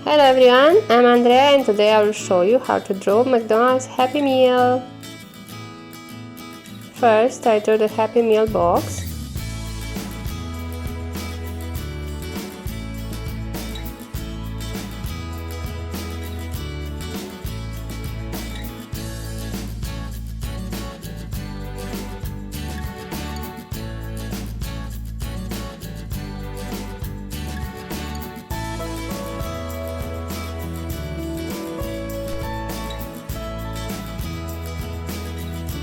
Hello everyone, I'm Andrea and today I will show you how to draw McDonald's Happy Meal. First, I draw the Happy Meal box.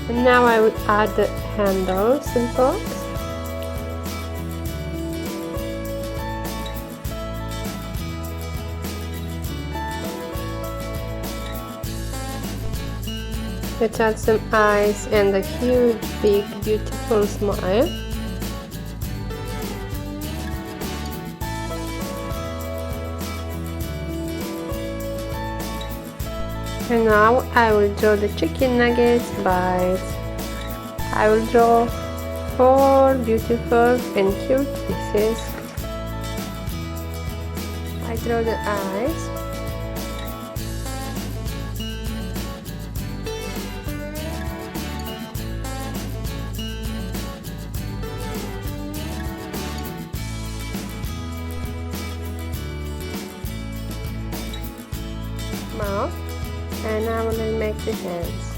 And now I will add the handles to the box. Let's add some eyes and a huge, big, beautiful smile. And now I will draw the chicken nuggets bites. I will draw 4 beautiful and cute pieces. I draw the eyes. Mouth. And now I will make the hands.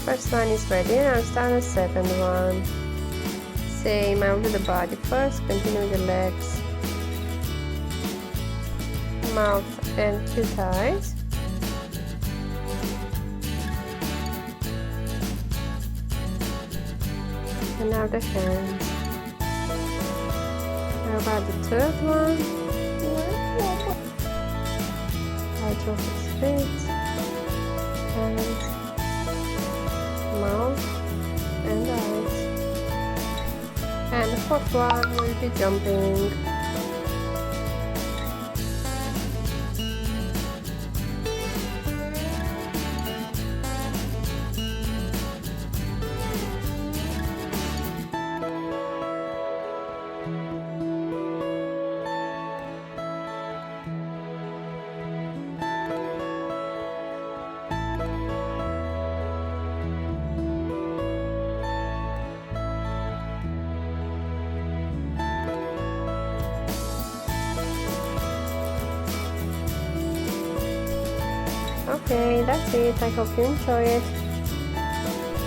First one is ready and I'll start the second one. Same, I will do the body first, continue the legs, mouth and cute eyes. And now the hands. How about the third one? I draw his face. Hands, mouth and eyes. And the fourth one will be jumping. Okay, that's it. I hope you enjoy it.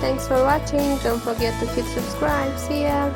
Thanks for watching. Don't forget to hit subscribe. See ya.